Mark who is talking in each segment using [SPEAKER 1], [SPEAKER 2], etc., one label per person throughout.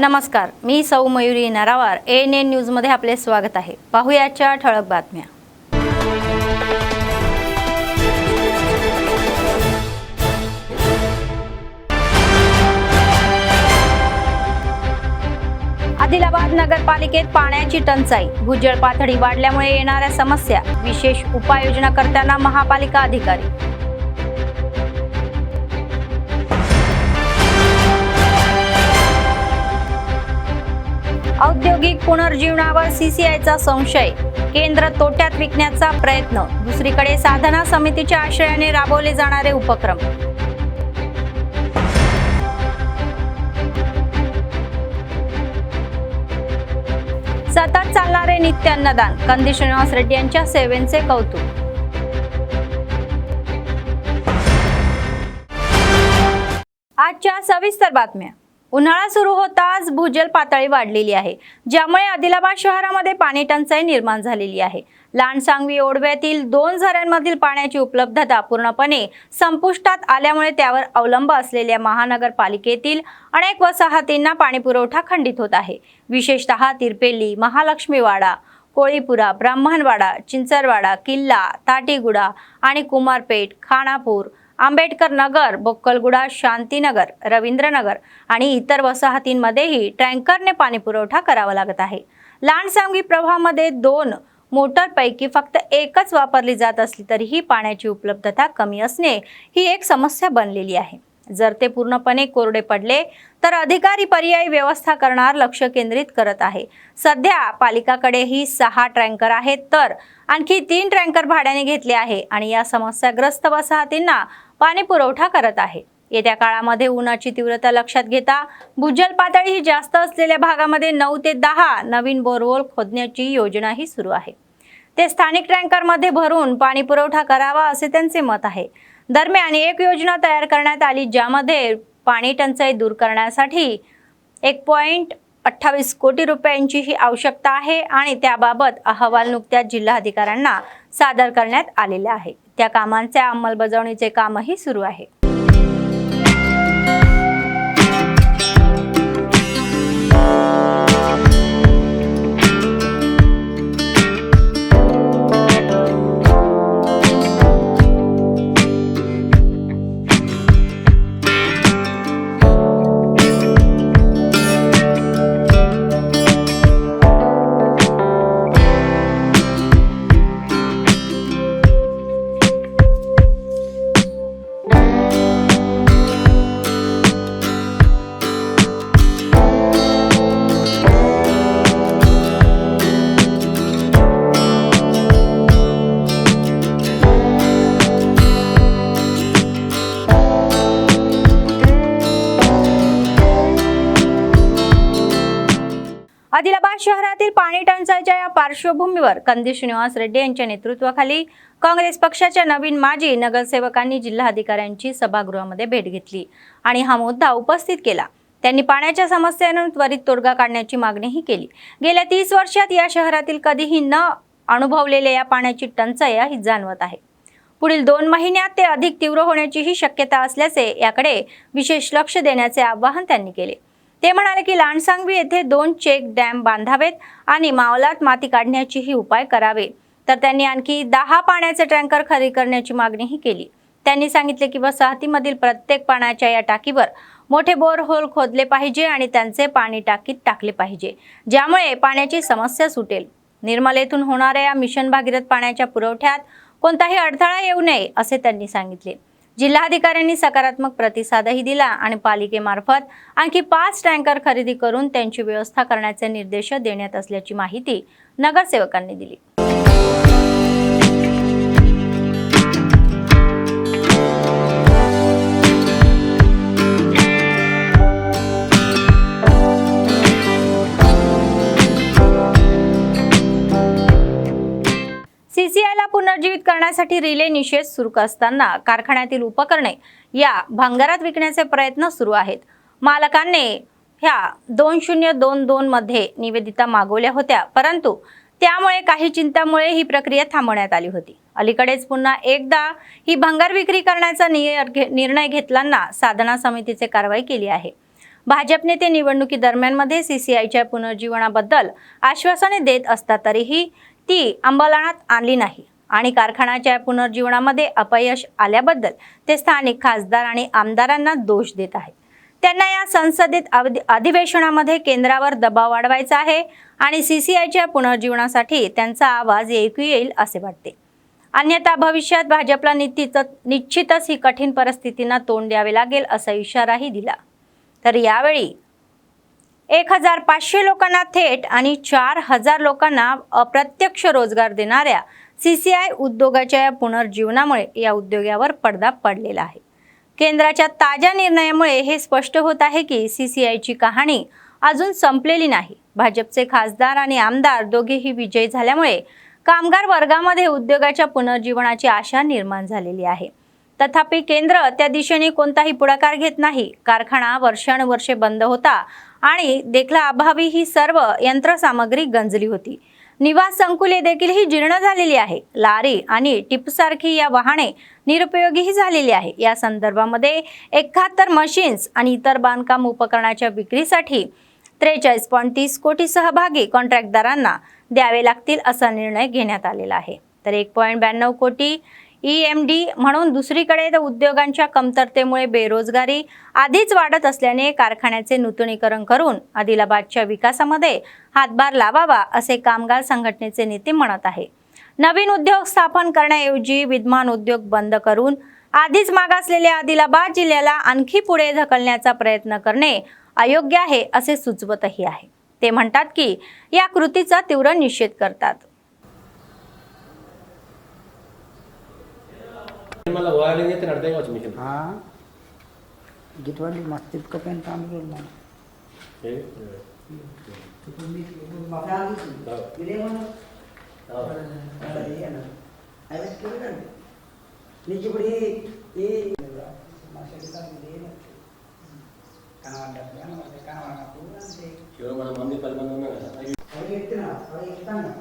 [SPEAKER 1] नमस्कार, मी सौ मयुरी नरावार ANN न्यूजमध्ये आपले स्वागत आहे। पाहूयाच्या ठळक बातम्या। आदिलाबाद नगरपालिकेत पाण्याची टंचाई, भूजल पातळी वाढल्यामुळे येणाऱ्या समस्या, विशेष उपाययोजना करताना महापालिका अधिकारी। औद्योगिक पुनर्जीवनावर CCIचा संशय, केंद्र तोट्यात विकण्याचा प्रयत्न, दुसरीकडे साधना समितीच्या आश्रयाने राबवले जाणारे उपक्रम। सतत चालणारे नित्य अन्नदान, कंदी श्रीनिवास रेड्डी यांच्या सेवेचे कौतुक। आजच्या सविस्तर बातम्या। उन्हाळा सुरू होताच भूजल पातळी वाढलेली आहे, ज्यामुळे आदिलाबाद शहरामध्ये पाणी टंचाई निर्माण झालेली आहे। लांडसांगवी ओढव्यातील 2 झऱ्यांमधील पाण्याची उपलब्धता पूर्णपणे संपुष्टात आल्यामुळे त्यावर अवलंब असलेल्या महानगरपालिकेतील अनेक वसाहतींना पाणीपुरवठा खंडित होत आहे। विशेषतः तिरपेली, महालक्ष्मीवाडा, कोळीपुरा, ब्राह्मणवाडा, चिंचरवाडा, किल्ला, ताटीगुडा आणि कुमारपेठ, खानापूर, आंबेडकर नगर, बोक्कलगुडा, शांतीनगर, रवींद्रनगर आणि इतर वसाहतींमध्येही टँकरने पाणीपुरवठा करावा लागत आहे। लांडसांगवी प्रवाहामध्ये 2 मोटरपैकी फक्त एकच वापरली जात असली तरीही पाण्याची उपलब्धता कमी असणे ही एक समस्या बनलेली आहे। जर ते पूर्णपणे कोरडे पडले तर अधिकारी पर्यायी व्यवस्था करणार लक्ष केंद्रित करत आहे। सध्या पालिकाकडेही 6 टँकर आहेत, तर आणखी 3 टँकर भाड्याने घेतले आहे आणि या समस्याग्रस्त वसाहतींना पाणी पुरवठा करत आहे। येत्या काळामध्ये उन्हाची तीव्रता लक्षात घेता भूजल पातळी ही जास्त असलेल्या भागामध्ये 9 ते 10 नवीन बोरहोल खोदण्याची योजनाही सुरू आहे। ते स्थानिक टँकरमध्ये भरून पाणी पुरवठा करावा असे त्यांचे मत आहे। दरम्यान एक योजना तयार करण्यात आली, ज्यामध्ये पाणी टंचाई दूर करण्यासाठी 1.28 कोटी रुपयांची ही आवश्यकता आहे आणि त्याबाबत अहवाल नुकत्याच जिल्हाधिकाऱ्यांना सादर करण्यात आलेले आहे। त्या कामांच्या अंमलबजावणीचे कामही सुरू आहे। आदिलाबाद शहरातील पाणी टंचाईच्या या पार्श्वभूमीवर कंदी श्रीनिवास रेड्डी यांच्या नेतृत्वाखाली काँग्रेस पक्षाच्या नवीन माजी नगरसेवकांनी जिल्हाधिकाऱ्यांची सभागृहामध्ये भेट घेतली आणि हा मुद्दा उपस्थित केला। त्यांनी पाण्याच्या समस्येवर त्वरित तोडगा काढण्याची मागणीही केली। गेल्या 30 वर्षात या शहरातील कधीही न अनुभवलेल्या या पाण्याची टंचाई ही जाणवत आहे। पुढील 2 महिन्यात ते अधिक तीव्र होण्याचीही शक्यता असल्याचे याकडे विशेष लक्ष देण्याचे आवाहन त्यांनी केले। ते म्हणाले की लांडसांगवी येथे 2 चेक डॅम बांधावेत आणि मावलात माती काढण्याचीही उपाय करावे, तर त्यांनी आणखी 10 पाण्याचे टँकर खरेदी करण्याची मागणीही केली। त्यांनी सांगितले की वसाहतीमधील प्रत्येक पाण्याच्या या टाकीवर मोठे बोरहोल खोदले पाहिजे आणि त्यांचे पाणी टाकीत टाकले पाहिजे, ज्यामुळे पाण्याची समस्या सुटेल। निर्मल येथून होणाऱ्या या मिशन भागीरथ पाण्याच्या पुरवठ्यात कोणताही अडथळा येऊ नये असे त्यांनी सांगितले। जिल्हाधिकाऱ्यांनी सकारात्मक प्रतिसादही दिला आणि पालिकेमार्फत आणखी 5 टँकर खरेदी करून त्यांची व्यवस्था करण्याचे निर्देश देण्यात असल्याची माहिती नगरसेवकांनी दिली। CCIला पुनर्जीवित करण्यासाठी रिले निषेध सुरू असताना कारखान्यातील उपकरणे या भंगारात विकण्याचे प्रयत्न सुरू आहेत। मालकांनी ह्या 2022 मध्ये निवेदिता मागवल्या होत्या, परंतु त्यामुळे काही चिंतामुळे ही प्रक्रिया थांबवण्यात आली होती। अलीकडेच पुन्हा एकदा ही भंगार विक्री करण्याचा निर्णय घेतल्यानं साधना समितीचे कारवाई केली आहे। भाजप नेते निवडणुकीदरम्यानमध्ये सीसीआयच्या पुनर्जीवनाबद्दल आश्वासने देत असतात तरीही ती अंमलात आणली नाही आणि कारखान्याच्या पुनर्जीवनामध्ये अपयश आल्याबद्दल ते स्थानिक खासदार आणि आमदारांना दोष देत आहेत। त्यांना या संसदेत अधिवेशनामध्ये केंद्रावर दबाव वाढवायचा आहे आणि सीसीआयच्या पुनर्जीवनासाठी त्यांचा आवाज ऐकू येईल असे वाटते। अन्यथा भविष्यात भाजपला निश्चितच ही कठीण परिस्थितींना तोंड द्यावे लागेल असा इशाराही दिला। तर यावेळी 1500 लोकांना थेट आणि 4000 लोकांना अप्रत्यक्ष रोजगार देणाऱ्या सीसीआय उद्योगाच्या पुनर्जीवनामुळे या उद्योगावर पडदा पडलेला आहे। केंद्राच्या ताज्या निर्णयामुळे हे स्पष्ट होत आहे की सीसीआयची कहाणी अजून संपलेली नाही। भाजपचे खासदार आणि आमदार दोघेही विजयी झाल्यामुळे कामगार वर्गामध्ये उद्योगाच्या पुनर्जीवनाची आशा निर्माण झालेली आहे। तथापि केंद्र त्या दिशेने कोणताही पुढाकार घेत नाही। कारखाना वर्षानुवर्षे बंद होता आणि देखला अभावी ही सर्व यंत्रसामग्री गंजली होती। निवास संकुले देखील ही जीर्ण झालेली आहे। लारी आणि टिपसारखी या वाहने निरुपयोगीही झालेली आहे। या संदर्भामध्ये 71 मशीन्स आणि इतर बांधकाम उपकरणाच्या विक्रीसाठी 43.30 कोटी सहभागी कॉन्ट्रॅक्टदारांना द्यावे लागतील असा निर्णय घेण्यात आलेला आहे। तर 1.92 कोटी EMD म्हणून दुसरीकडे उद्योगांच्या कमतरतेमुळे बेरोजगारी आधीच वाढत असल्याने कारखान्याचे नूतनीकरण करून आदिलाबादच्या विकासामध्ये हातभार लावावा असे कामगार संघटनेचे नेते म्हणत आहे। नवीन उद्योग स्थापन करण्याऐवजी विद्यमान उद्योग बंद करून आधीच मागासलेल्या आदिलाबाद जिल्ह्याला आणखी पुढे ढकलण्याचा प्रयत्न करणे अयोग्य आहे असे सुचवतही आहे। ते म्हणतात की या कृतीचा तीव्र निषेध करतात।
[SPEAKER 2] मला वायरिंग येते नडते का मिशन
[SPEAKER 3] हां गिटवाली मस्त कपेन काम करून
[SPEAKER 2] हे
[SPEAKER 3] तुम्ही माफी आली दिले म्हणून आहे ना नीचे पडी ये माशाल्लाह दिले कानावाला पूर्ण
[SPEAKER 2] शिवर मला मम्मी पलबन ना
[SPEAKER 3] अरे येते ना अरे येता ना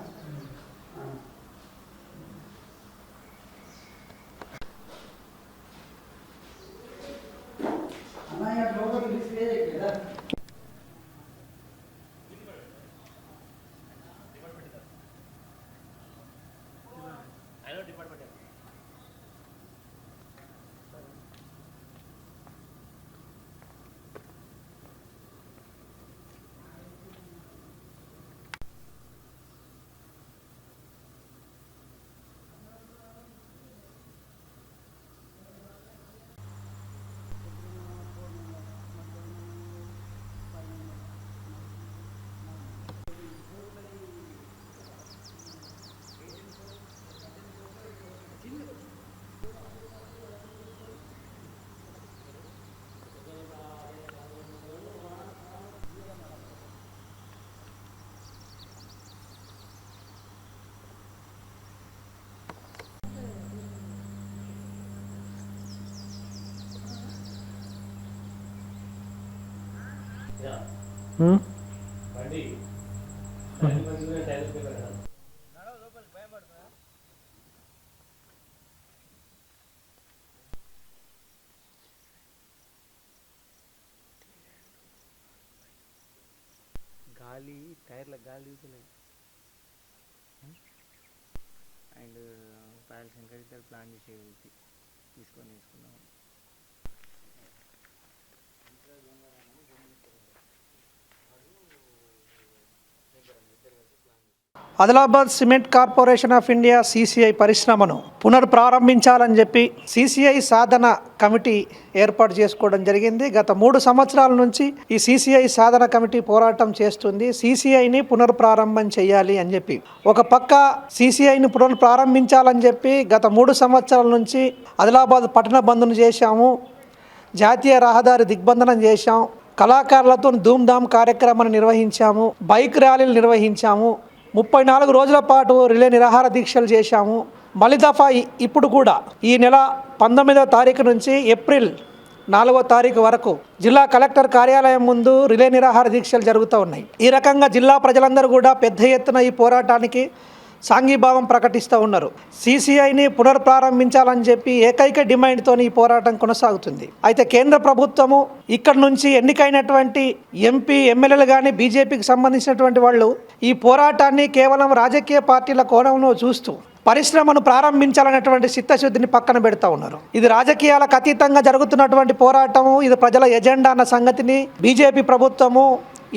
[SPEAKER 2] బండి
[SPEAKER 4] గాలి టైర్ల గాలి దిగుతున్నాయి అండ్ పాయల్ శంకర్ ప్లాన్ చేసి తీసుకొని వేసుకున్నాం।
[SPEAKER 5] Adilabad cement corporation of India CCI పరిశ్రమను పునర్ప్రారంభించాలని చెప్పి CCI సాధన కమిటీ ఏర్పాటు చేసుకోవడం జరిగింది। గత 3 సంవత్సరాల నుంచి ఈ CCI సాధన కమిటీ పోరాటం చేస్తుంది। CCIని పునర్ప్రారంభం చేయాలి అని చెప్పి ఒక పక్క CCIని పునర్ప్రారంభించాలని చెప్పి గత 3 సంవత్సరాల నుంచి ఆదిలాబాద్ పట్టణ బంద్ను చేశాము, జాతీయ రహదారి దిగ్బంధనం చేశాం, కళాకారులతో ధూమ్ధామ్ కార్యక్రమాన్ని నిర్వహించాము, బైక్ ర్యాలీలు నిర్వహించాము, 34 రోజుల పాటు రిలే నిరాహార దీక్షలు చేశాము। మళ్ళీ దఫా ఇప్పుడు కూడా ఈ నెల 19వ తారీఖు నుంచి ఏప్రిల్ 4వ తారీఖు వరకు జిల్లా కలెక్టర్ కార్యాలయం ముందు రిలే నిరాహార దీక్షలు జరుగుతూ ఉన్నాయి। ఈ రకంగా జిల్లా ప్రజలందరూ కూడా పెద్ద ఎత్తున ఈ పోరాటానికి సాంఘీభావం ప్రకటిస్తూ ఉన్నారు. సీసీఐని పునర్ప్రారంభించాలని చెప్పి ఏకైక డిమాండ్తో ఈ పోరాటం కొనసాగుతుంది. అయితే కేంద్ర ప్రభుత్వము ఇక్కడ నుంచి ఎన్నికైనటువంటి ఎంపీ ఎమ్మెల్యేలు కానీ బీజేపీకి సంబంధించినటువంటి వాళ్ళు ఈ పోరాటాన్ని కేవలం రాజకీయ పార్టీల కోణంలో చూస్తూ పరిశ్రమను ప్రారంభించాలనేటువంటి చిత్తశుద్ధిని పక్కన పెడతా ఉన్నారు. ఇది రాజకీయాలకు అతీతంగా జరుగుతున్నటువంటి పోరాటము, ఇది ప్రజల ఎజెండా అన్న సంగతిని బీజేపీ ప్రభుత్వము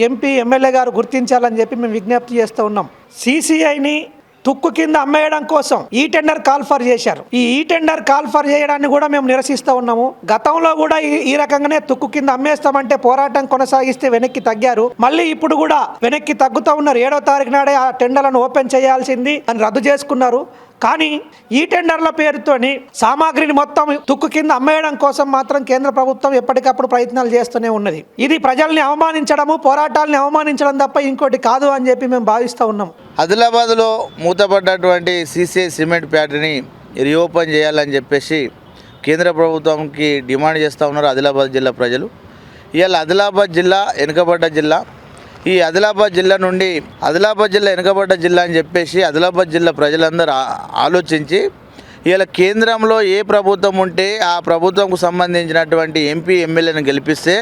[SPEAKER 5] ఎంపీ ఎమ్మెల్యే గారు గుర్తించాలని చెప్పి మేము విజ్ఞప్తి చేస్తూ ఉన్నాం. సీసీఐని తుక్కు కింద అమ్మేయడం కోసం ఈ టెండర్ కాల్ ఫర్ చేశారు. ఈ టెండర్ కాల్ ఫర్ చేయడాన్ని కూడా మేము నిరసిస్తూ ఉన్నాము. గతంలో కూడా ఈ రకంగానే తుక్కు కింద అమ్మేస్తామంటే పోరాటం కొనసాగిస్తే వెనక్కి తగ్గారు. మళ్ళీ ఇప్పుడు కూడా వెనక్కి తగ్గుతూ ఉన్నారు. 7వ తారీఖు నాడే ఆ టెండర్లను ఓపెన్ చేయాల్సింది అని రద్దు చేసుకున్నారు. కానీ ఈ టెండర్ల పేరుతోని సామాగ్రిని మొత్తం తుక్కు కింద అమ్మేయడం కోసం మాత్రం కేంద్ర ప్రభుత్వం ఎప్పటికప్పుడు ప్రయత్నాలు చేస్తూనే ఉన్నది. ఇది ప్రజల్ని అవమానించడము, పోరాటాలని అవమానించడం తప్ప ఇంకోటి కాదు అని చెప్పి మేము భావిస్తూ ఉన్నాం.
[SPEAKER 6] ఆదిలాబాద్లో మూతపడ్డటువంటి సీసీఐ సిమెంట్ ఫ్యాక్టరీని రీఓపెన్ చేయాలని చెప్పేసి కేంద్ర ప్రభుత్వంకి డిమాండ్ చేస్తూ ఉన్నారు ఆదిలాబాద్ జిల్లా ప్రజలు. ఇవాళ ఆదిలాబాద్ జిల్లా వెనుకబడ్డ జిల్లా. ఈ ఆదిలాబాద్ జిల్లా నుండి ఆదిలాబాద్ జిల్లా వెనుకబడ్డ జిల్లా అని చెప్పేసి ఆదిలాబాద్ జిల్లా ప్రజలందరూ ఆలోచించి ఇవాళ కేంద్రంలో ఏ ప్రభుత్వం ఉంటే ఆ ప్రభుత్వంకు సంబంధించినటువంటి ఎంపీ ఎమ్మెల్యేలను గెలిపిస్తే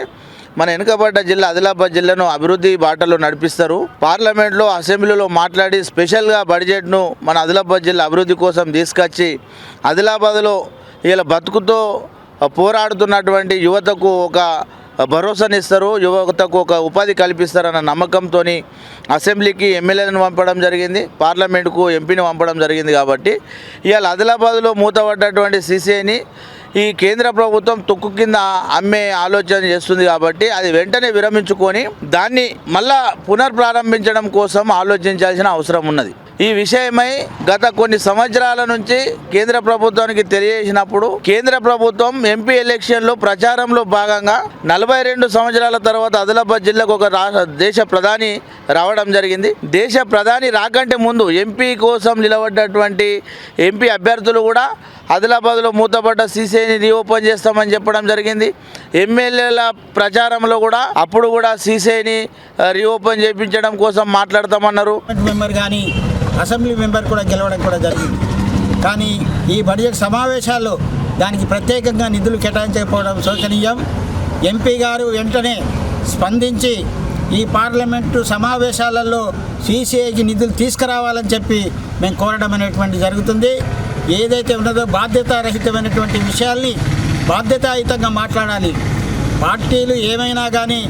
[SPEAKER 6] మన వెనుకబడ్డ జిల్లా ఆదిలాబాద్ జిల్లాను అభివృద్ధి బాటలో నడిపిస్తారు. పార్లమెంట్లో అసెంబ్లీలో మాట్లాడి స్పెషల్గా బడ్జెట్ను మన ఆదిలాబాద్ జిల్లా అభివృద్ధి కోసం తీసుకొచ్చి ఆదిలాబాద్లో ఇలా బతుకుతో పోరాడుతున్నటువంటి యువతకు ఒక భరోసానిస్తారు, యువతకు ఒక ఉపాధి కల్పిస్తారన్న నమ్మకంతో అసెంబ్లీకి ఎమ్మెల్యేలను పంపడం జరిగింది, పార్లమెంటుకు ఎంపీని పంపడం జరిగింది. కాబట్టి ఇవాళ ఆదిలాబాద్లో మూతపడ్డటువంటి సీసీఐని ఈ కేంద్ర ప్రభుత్వం తుక్కు కింద అమ్మే ఆలోచన చేస్తుంది. కాబట్టి అది వెంటనే విరమించుకొని దాన్ని మళ్ళా పునర్ప్రారంభించడం కోసం ఆలోచించాల్సిన అవసరం ఉన్నది. ఈ విషయమై గత కొన్ని సంవత్సరాల నుంచి కేంద్ర ప్రభుత్వానికి తెలియజేసినప్పుడు కేంద్ర ప్రభుత్వం ఎంపీ ఎలక్షన్లో ప్రచారంలో భాగంగా 42 సంవత్సరాల తర్వాత ఆదిలాబాద్ జిల్లాకు ఒక దేశ ప్రధాని రావడం జరిగింది. దేశ ప్రధాని రాకంటే ముందు ఎంపీ కోసం నిలబడ్డటువంటి ఎంపీ అభ్యర్థులు కూడా ఆదిలాబాద్లో మూతపడ్డ సీసీఐని రీఓపెన్ చేస్తామని చెప్పడం జరిగింది. ఎమ్మెల్యేల ప్రచారంలో కూడా అప్పుడు కూడా సీసీఐని రీఓపెన్ చేయించడం కోసం మాట్లాడతామన్నారు.
[SPEAKER 7] మెంబర్ కానీ అసెంబ్లీ మెంబర్ కూడా గెలవడం కూడా జరిగింది. కానీ ఈ బడ్జెట్ సమావేశాల్లో దానికి ప్రత్యేకంగా నిధులు కేటాయించకపోవడం శోచనీయం. ఎంపీ గారు వెంటనే స్పందించి ఈ పార్లమెంటు సమావేశాలలో సీసీఐకి నిధులు తీసుకురావాలని చెప్పి మేము కోరడం అనేటువంటి జరుగుతుంది. ఏదైతే ఉన్నదో బాధ్యతారహితమైనటువంటి విషయాల్ని బాధ్యతాయుతంగా మాట్లాడాలి. పార్టీలు ఏమైనా కానీ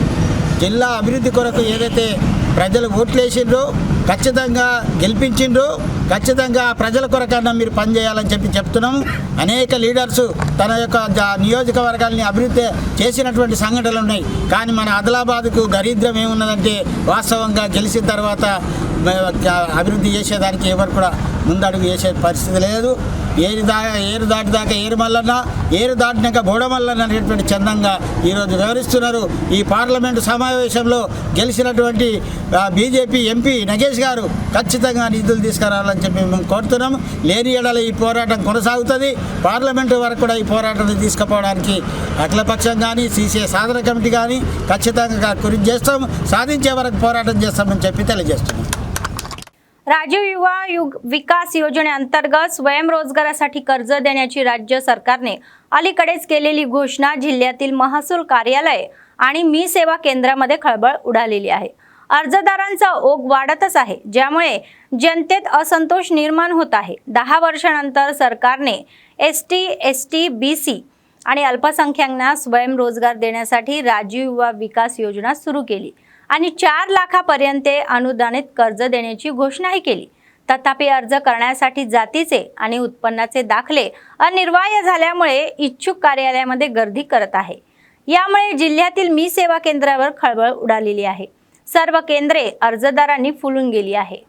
[SPEAKER 7] జిల్లా అభివృద్ధి కొరకు ఏదైతే ప్రజలు ఓట్లేసిండ్రో ఖచ్చితంగా గెలిపించిండ్రో ఖచ్చితంగా ప్రజల కొరకన్నా మీరు పనిచేయాలని చెప్పి చెప్తున్నాం. అనేక లీడర్సు తన యొక్క నియోజకవర్గాల్ని అభివృద్ధి చేసినటువంటి సంఘటనలు ఉన్నాయి. కానీ మన ఆదిలాబాద్కు దరిద్రం ఏమున్నదంటే వాస్తవంగా గెలిచిన తర్వాత అభివృద్ధి చేసేదానికి ఎవరు కూడా ముందడుగు వేసే పరిస్థితి లేదు. ఏరు దాటిదాకా ఏరు మల్లన్న, ఏరు దాటినాక బోడమల్లన్న అనేటువంటి చందంగా ఈరోజు వివరిస్తున్నారు. ఈ పార్లమెంటు సమావేశంలో గెలిచినటువంటి బీజేపీ ఎంపీ నగేష్ గారు ఖచ్చితంగా నిధులు తీసుకురావాలని చెప్పి మేము కోరుతున్నాం. లేని ఎడల ఈ పోరాటం కొనసాగుతుంది. పార్లమెంటు వరకు కూడా ఈ పోరాటాన్ని తీసుకుపోవడానికి అఖిలపక్షం కానీ సీసీఐ సాధన కమిటీ కానీ ఖచ్చితంగా కృషి చేస్తాం. साधिंचे वరకు పోరాటం చేస్తామని చెప్పి తెలియజేస్తున్నాం.
[SPEAKER 1] राजीव युवा विकास योजनेअंतर्गत स्वयंरोजगारासाठी कर्ज देण्याची राज्य सरकारने अलीकडेच केलेली घोषणा जिल्ह्यातील महसूल कार्यालय आणि मी सेवा केंद्रामध्ये खळबळ उडालेली आहे. अर्जदारांचा ओघ वाढतच आहे, ज्यामुळे जनतेत असंतोष निर्माण होत आहे. 10 वर्षांनंतर सरकारने एसटी, बीसी आणि अल्पसंख्याकांना स्वयंरोजगार देण्यासाठी राजीव युवा विकास योजना सुरू केली आणि 4 लाखापर्यंत अनुदानित कर्ज देण्याची घोषणाही केली. तथापि अर्ज करण्यासाठी जातीचे आणि उत्पन्नाचे दाखले अनिवार्य झाल्यामुळे इच्छुक कार्यालयामध्ये गर्दी करत आहे. यामुळे जिल्ह्यातील मी सेवा केंद्रावर खळबळ उडालेली आहे. सर्व केंद्रे अर्जदारांनी फुलून गेली आहे.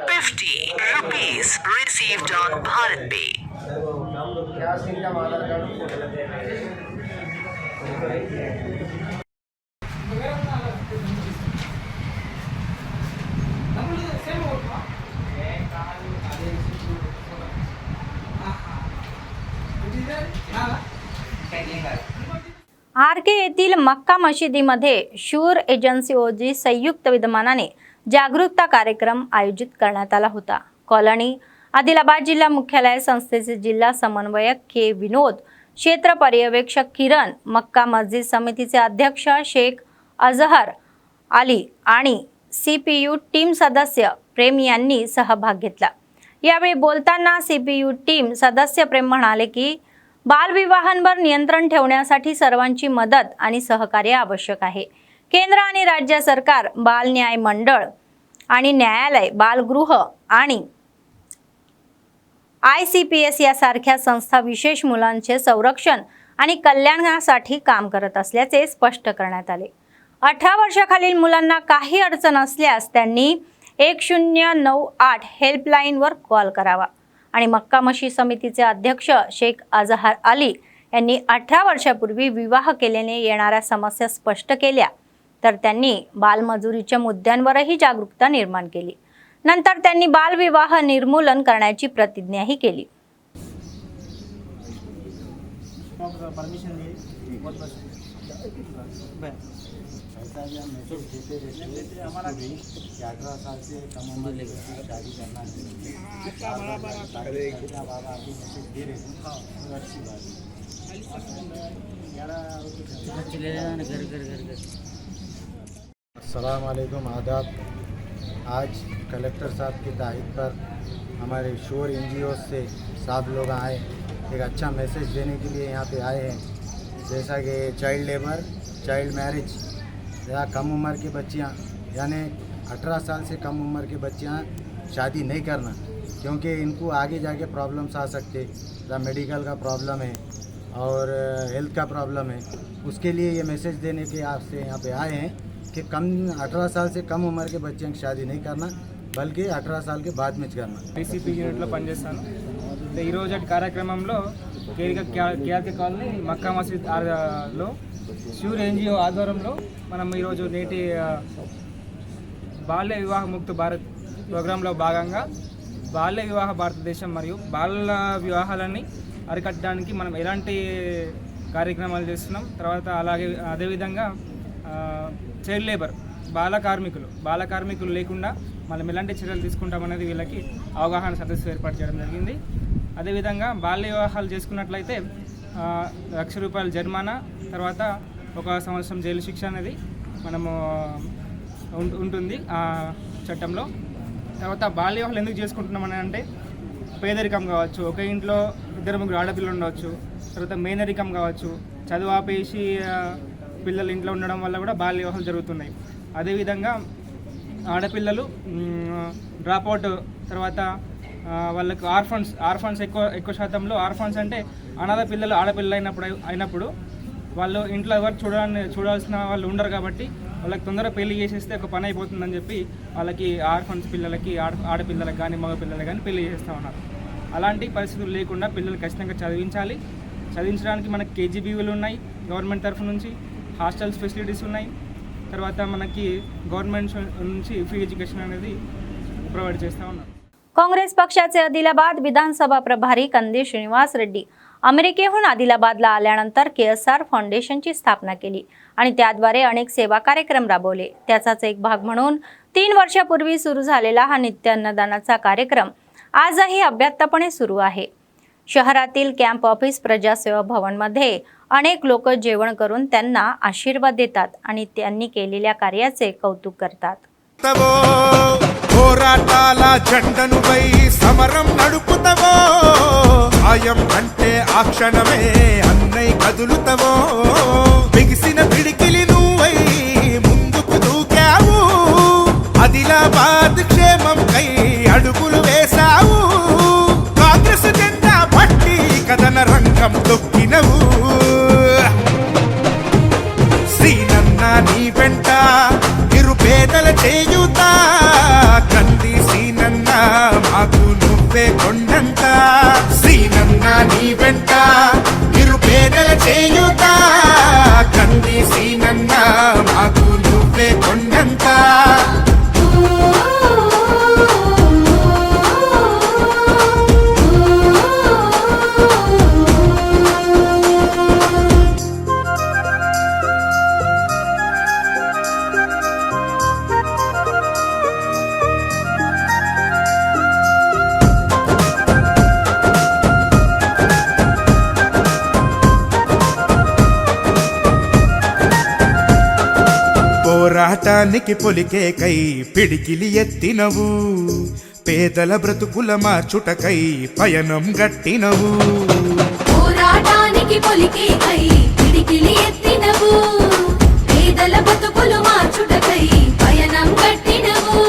[SPEAKER 8] ₹50 received on Bharat Pay.
[SPEAKER 1] आरके येथील मक्का मशिदीमध्ये शूर एजन्सी ओजी संयुक्त विद्यमानाने जागरूकता कार्यक्रम आयोजित करण्यात आला होता. कॉलनी आदिलाबाद जिल्हा मुख्यालय संस्थेचे जिल्हा समन्वयक के विनोद, क्षेत्र पर्यवेक्षक किरण, मक्का मस्जिद समितीचे अध्यक्ष शेख अजहर अली आणि सीपीयू टीम सदस्य प्रेम यांनी सहभाग घेतला. यावेळी बोलताना सीपीयू टीम सदस्य प्रेम म्हणाले की बालविवाहांवर नियंत्रण ठेवण्यासाठी सर्वांची मदत आणि सहकार्य आवश्यक आहे. केंद्र आणि राज्य सरकार, बाल न्याय मंडळ आणि न्यायालय, बालगृह आणि ICPS यासारख्या संस्था विशेष मुलांचे संरक्षण आणि कल्याणासाठी काम करत असल्याचे स्पष्ट करण्यात आले. 18 वर्षाखालील मुलांना काही अडचण असल्यास त्यांनी 1098 हेल्पलाईनवर कॉल करावा आणि मक्का मशीद समितीचे अध्यक्ष शेख अजहर अली यांनी 18 वर्षापूर्वी विवाह केल्याने येणाऱ्या समस्या स्पष्ट केल्या. तर त्यांनी बालमजुरीच्या मुद्द्यांवरही जागरूकता निर्माण केली. नंतर त्यांनी बालविवाह निर्मूलन करण्याची प्रतिज्ञाही केली.
[SPEAKER 9] अस्सलाम वालेकुम, आदाब। आज कलेक्टर साहब की तारीफ पर हमारे शोर NGO से 7 लोग आए, एक अच्छा मैसेज देने के लिए यहाँ पे आए हैं। जैसा कि चाइल्ड लेबर, चाइल्ड मैरिज या कम उम्र की बच्चियाँ, यानी 18 साल से कम उम्र की बच्चियाँ शादी नहीं करना, क्योंकि इनको आगे जाके प्रॉब्लम्स आ सकते, या मेडिकल का प्रॉब्लम है और हेल्थ का प्रॉब्लम है। उसके लिए ये मैसेज देने के आपसे यहाँ पे आए हैं कि 18 साल से कम उम्र के बच्चों की शादी नहीं करना, బల్కి 18 సార్కి బాద్ మిచ్ करना।
[SPEAKER 4] ICP యూనిట్లో పనిచేస్తాను. ఈరోజు కార్యక్రమంలో కేఆర్కే కాలనీ మక్కా మసీద్ లో షూర్ NGO ఆధ్వర్యంలో మనం ఈరోజు నేటి బాల్య వివాహ ముక్త భారత్ ప్రోగ్రాంలో భాగంగా బాల్య వివాహ భారతదేశం మరియు బాల వివాహాలని అరికట్టడానికి మనం ఎలాంటి కార్యక్రమాలు చేస్తున్నాం, తర్వాత అలాగే అదేవిధంగా చైల్డ్ లేబర్, బాల కార్మికులు లేకుండా మనం ఎలాంటి చర్యలు తీసుకుంటామనేది వీళ్ళకి అవగాహన సదస్సు ఏర్పాటు చేయడం జరిగింది. అదేవిధంగా బాల్య వివాహాలు చేసుకున్నట్లయితే 1,00,000 రూపాయల జరిమానా, తర్వాత 1 సంవత్సరం జైలు శిక్ష అనేది మనము ఉంటుంది ఆ చట్టంలో. తర్వాత బాల్య వివాహాలు ఎందుకు చేసుకుంటున్నామని అంటే పేదరికం కావచ్చు, ఒక ఇంట్లో 2-3 ఆడపిల్లలు ఉండవచ్చు, తర్వాత మేనరికం కావచ్చు, చదువు ఆపేసి పిల్లలు ఇంట్లో ఉండడం వల్ల కూడా బాల్య వివాహాలు జరుగుతున్నాయి. అదేవిధంగా ఆడపిల్లలు డ్రాప్అవుట్, తర్వాత వాళ్ళకు ఆర్ఫన్స్ ఎక్కువ శాతంలో ఆర్ఫన్స్ అంటే అనాథ పిల్లలు ఆడపిల్లలు అయినప్పుడు వాళ్ళు ఇంట్లో ఎవరు చూడాల్సిన వాళ్ళు ఉండరు కాబట్టి వాళ్ళకి తొందరగా పెళ్లి చేసేస్తే ఒక పని అయిపోతుందని చెప్పి వాళ్ళకి ఆర్ఫన్స్ పిల్లలకి ఆడపిల్లలకు కానీ మగ పిల్లలకు కానీ పెళ్లి చేస్తూ ఉన్నారు. అలాంటి పరిస్థితులు లేకుండా పిల్లలు ఖచ్చితంగా చదివించాలి. చదివించడానికి మనకి KGBలు ఉన్నాయి గవర్నమెంట్ తరఫు నుంచి, హాస్టల్స్ ఫెసిలిటీస్ ఉన్నాయి, తర్వాత మనకి గవర్నమెంట్ నుంచి ఫ్రీ ఎడ్యుకేషన్ అనేది ప్రొవైడ్ చేస్తూ ఉన్నారు.
[SPEAKER 1] काँग्रेस पक्षाचे आदिलाबाद विधानसभा प्रभारी कंदी श्रीनिवास रेड्डी अमेरिकेहून आदिलाबादला आल्यानंतर KSR फाउंडेशनची स्थापना केली आणि त्याद्वारे अनेक सेवा कार्यक्रम राबवले. त्याचाच एक भाग म्हणून 3 वर्षापूर्वी सुरू झालेला हा नित्य अन्नदानाचा कार्यक्रम आजही अव्याहतपणे सुरू आहे. शहरातील कॅम्प ऑफिस प्रजासेवा भवनमध्ये अनेक लोक जेवण करून त्यांना आशीर्वाद देतात आणि त्यांनी केलेल्या कार्याचे कौतुक करतात.
[SPEAKER 10] పోరాటాల జెండను పై సమరం నడుపుతవో, ఆయం అంటే ఆ క్షణమే అన్నై కదులుతవో, బిగిసిన పిడికిలి నువ్వై ముందుకు దూకావు, ఆదిలాబాద్ క్షేమం కై అడుగులు వేశావు, కాంగ్రెస్ జెండా పట్టి కథన రంగం తొక్కినవు, శ్రీనన్న నీ వెంట నిరుపేదల చేయుతా, కంది శ్రీనన్న మాకు నువ్వే కొండంత, శ్రీనన్న నీ వెంట నిరుపేదల చేయుతా, కంది శ్రీనన్న మాకు నువ్వే కొండంత. పోరాటానికి పొలికేకై పిడికిలి ఎత్తినవు, పేదల బ్రతుకుల మార్చుటకై పయనం గట్టినవు.
[SPEAKER 11] పోరాటానికి పొలికేకై పిడికిలి ఎత్తినవు, పేదల బ్రతుకులు మార్చుటకై పయనం గట్టినవు.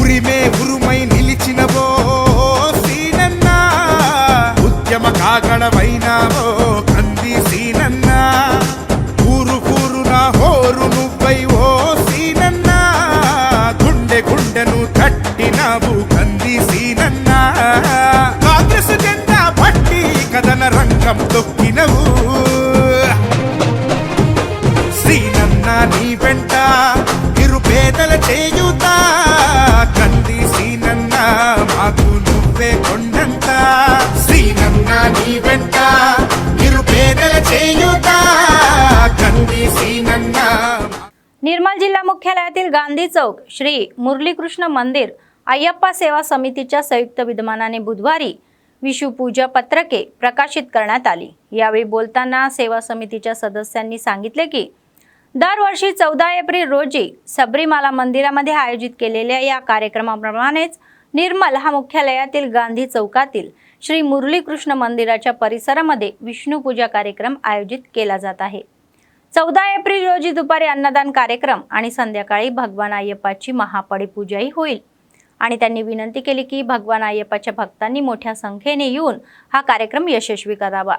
[SPEAKER 10] ఉరిమే ఉరుమై నిలిచినవో సీనన్నా, ఉద్యమ కాగడమైనావో కంది సీనన్నా. ఊరు ఊరున హోరు నువ్వై ఓ సీనన్నా, గుండె గుండెను తట్టినావు కంది సీనన్నా. కాంగ్రెస్ జెండా పట్టి కథన రంగం తొక్కినవు, సీనన్నా నీ వెంట నిరుపేదల చేయుతా. కంది సీనన్నా మాకు నువ్వే కొండంత, సీనన్నా నీ వెంట నిరుపేదల చేయుతా. కంది సీనన్నా.
[SPEAKER 1] निर्मल जिल्हा मुख्यालयातील गांधी चौक श्री मुरलीकृष्ण मंदिर अय्यप्पा सेवा समितीच्या संयुक्त विद्यमानाने बुधवारी विशू पूजा पत्रके प्रकाशित करण्यात आली. यावेळी बोलताना सेवा समितीच्या सदस्यांनी सांगितले की दरवर्षी 14 एप्रिल रोजी सबरीमाला मंदिरामध्ये आयोजित केलेल्या या कार्यक्रमाप्रमाणेच निर्मल हा मुख्यालयातील गांधी चौकातील श्री मुरलीकृष्ण मंदिराच्या परिसरामध्ये विष्णुपूजा कार्यक्रम आयोजित केला जात आहे. 14 एप्रिल रोजी दुपारी अन्नदान कार्यक्रम आणि संध्याकाळी भगवान अय्यप्पाची महापडी पूजाही होईल आणि त्यांनी विनंती केली की भगवान अय्यप्पाच्या भक्तांनी मोठ्या संख्येने येऊन हा कार्यक्रम यशस्वी करावा.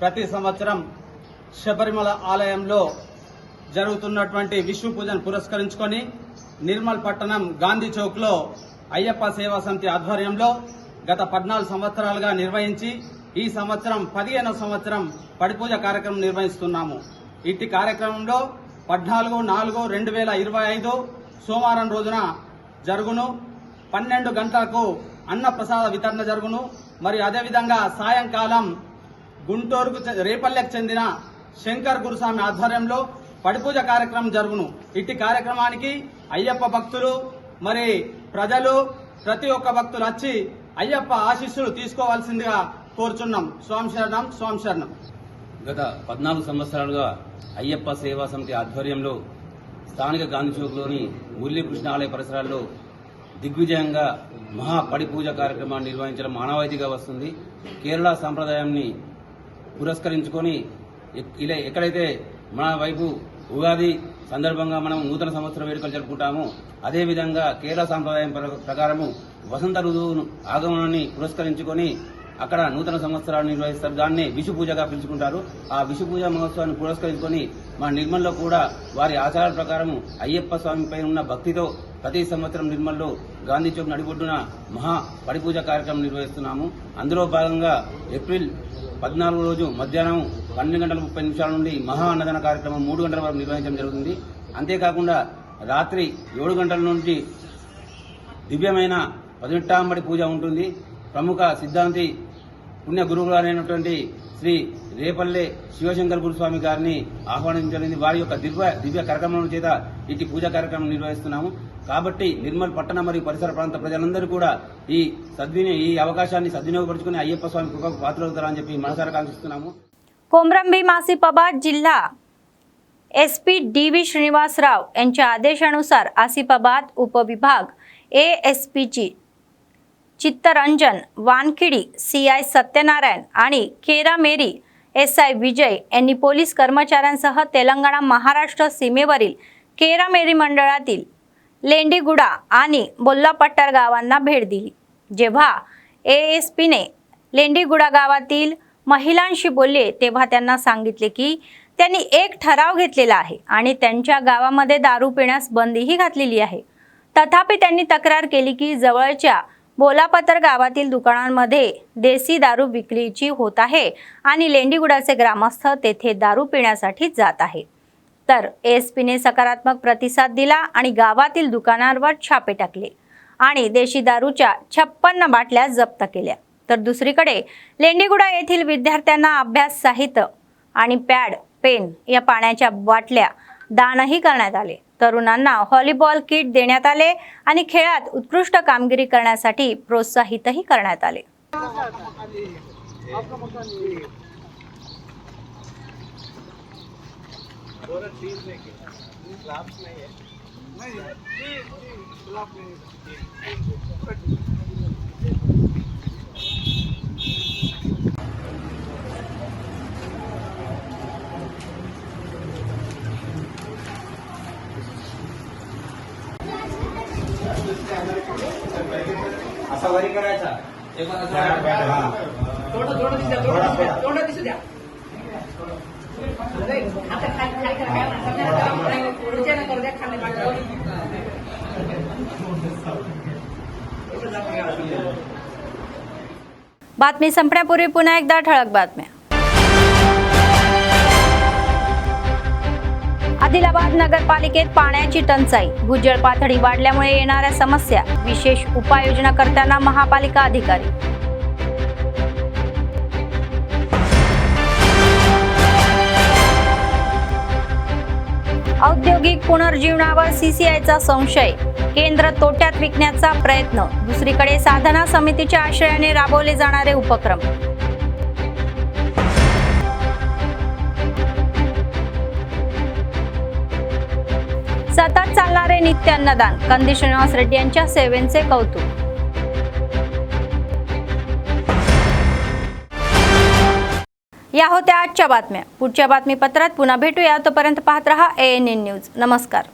[SPEAKER 12] ప్రతి సంవత్సరం శబరిమల ఆలయంలో జరుగుతున్నటువంటి విష్ణు పూజను పురస్కరించుకొని నిర్మల్ పట్టణం గాంధీ చౌక్ లో అయ్యప్ప సేవా సమితి ఆధ్వర్యంలో గత 14 సంవత్సరాలుగా నిర్వహించి ఈ సంవత్సరం 15వ సంవత్సరం పడిపూజ కార్యక్రమం నిర్వహిస్తున్నాము. ఇట్టి కార్యక్రమంలో 14/4/2025 సోమవారం రోజున జరుగును. 12 గంటలకు అన్న ప్రసాద వితరణ జరుగును. మరియు అదేవిధంగా సాయంకాలం గుంటూరుకు రేపల్లెకు చెందిన శంకర్ గురుస్వామి ఆధ్వర్యంలో పడిపూజ కార్యక్రమం జరుగును. ఇట్టి కార్యక్రమానికి అయ్యప్ప భక్తులు మరి ప్రజలు ప్రతి ఒక్క భక్తులు వచ్చి అయ్యప్ప ఆశీస్సులు తీసుకోవాల్సిందిగా కోరుచున్నాం. స్వామి శరణం, స్వామి శరణం.
[SPEAKER 13] గత 14 సంవత్సరాలుగా అయ్యప్ప సేవా సమితి ఆధ్వర్యంలో స్థానిక గాంధీ చౌక్లోని మురళీకృష్ణ ఆలయ పరిసరాల్లో దిగ్విజయంగా మహా పడిపూజ కార్యక్రమాన్ని నిర్వహించడం మానవాయితీగా వస్తుంది. కేరళ సాంప్రదాయాన్ని పురస్కరించుకొని ఇలా ఎక్కడైతే మన వైపు ఉగాది సందర్భంగా మనం నూతన సంవత్సర వేడుకలు జరుపుకుంటామో అదేవిధంగా కేరళ సాంప్రదాయం ప్రకారము వసంత ఋతువు ఆగమనాన్ని పురస్కరించుకొని అక్కడ నూతన సంవత్సరాన్ని నిర్వహిస్తారు. దాన్ని విషు పూజగా పిలుచుకుంటారు. ఆ విషు పూజ మహోత్సవాన్ని పురస్కరించుకొని మన నిర్మల్లో కూడా వారి ఆచారాల ప్రకారం అయ్యప్ప స్వామి పైన ఉన్న భక్తితో ప్రతి సంవత్సరం నిర్మల్లో గాంధీ చౌక్ నడిబొడ్డున మహా పడిపూజ కార్యక్రమం నిర్వహిస్తున్నాము. అందులో భాగంగా ఏప్రిల్ 14 రోజు మధ్యాహ్నం 12:30 నుండి మహా అన్నదాన కార్యక్రమం 3 గంటల వరకు నిర్వహించడం జరుగుతుంది. అంతేకాకుండా రాత్రి 7 గంటల నుంచి దివ్యమైన 18 పూజ ఉంటుంది. ప్రముఖ సిద్ధాంతి పుణ్య గురువుగారైనటువంటి శ్రీ రేపల్లె శివశంకర్ గురుస్వామి గారిని ఆహ్వానించడానికి వారి యొక్క దివ్య కార్యక్రమం చేత ఇటు పూజా కార్యక్రమం నిర్వహిస్తున్నాము. కాబట్టి నిర్మల్ పట్టణ మరియు పరిసర ప్రాంత ప్రజలందరూ కూడా ఈ అవకాశాన్ని సద్వినియోగపరుచుకుని అయ్యప్ప స్వామి కృపకు పాత్రలవుతారని చెప్పి మనసారా కాంక్షిస్తున్నాము.
[SPEAKER 1] कोमरंबी आसिफाबाद जिल्हा एसपी डी.व्ही. श्रीनिवासराव यांच्या आदेशानुसार आसिफाबाद उपविभाग एएसपीची चित्तरंजन वानखिडी, सीआय सत्यनारायण आणि केरामेरी एसआय विजय यांनी पोलीस कर्मचाऱ्यांसह तेलंगणा महाराष्ट्र सीमेवरील केरामेरी मंडळातील लेंडीगुडा आणि बोल्लापट्टर गावांना भेट दिली. जेव्हा ASPने लेंडीगुडा गावातील महिलांशी बोलले तेव्हा त्यांना सांगितले की त्यांनी एक ठराव घेतलेला आहे आणि त्यांच्या गावामध्ये दारू पिण्यास बंदीही घातलेली आहे. तथापि त्यांनी तक्रार केली की जवळच्या बोलापतर गावातील दुकानांमध्ये देसी दारू विक्रीची होत आहे आणि लेंडीगुडाचे ग्रामस्थ तेथे दारू पिण्यासाठी जात आहे. तर ASPने सकारात्मक प्रतिसाद दिला आणि गावातील दुकानांवर छापे टाकले आणि देशी दारूच्या 56 बाटल्या जप्त केल्या. तर दुसरीकडे लेंडीगुडा येथील विद्यार्थ्यांना अभ्यास साहित्य आणि पॅड, पेन या पाण्याच्या बाटल्या दानही करण्यात आले. तरुणांना व्हॉलीबॉल किट देण्यात आले आणि खेळात उत्कृष्ट कामगिरी करण्यासाठी प्रोत्साहितही करण्यात आले.
[SPEAKER 12] असा वरी करायचा दिसू द्या.
[SPEAKER 1] बातमी संपण्यापूर्वी पुन्हा एकदा ठळक बातम्या. आदिलाबाद नगरपालिकेत पाण्याची टंचाई, भूजल पातळी वाढल्यामुळे येणाऱ्या समस्या, विशेष उपाययोजना करताना महापालिका अधिकारी. औद्योगिक पुनर्जीवनावर CCIचा संशय, केंद्र तोट्यात विकण्याचा प्रयत्न. दुसरीकडे साधना समितीच्या आश्रयाने राबवले जाणारे उपक्रम. सतत चालणारे नित्य अन्नदान, कंदी श्रीनिवास रेड्डी यांच्या सेवेचे कौतुक. या होत्या आजच्या बातम्या. पुढच्या बातमीपत्रात पुन्हा भेटूया. तोपर्यंत पाहत रहा ANN न्यूज. नमस्कार.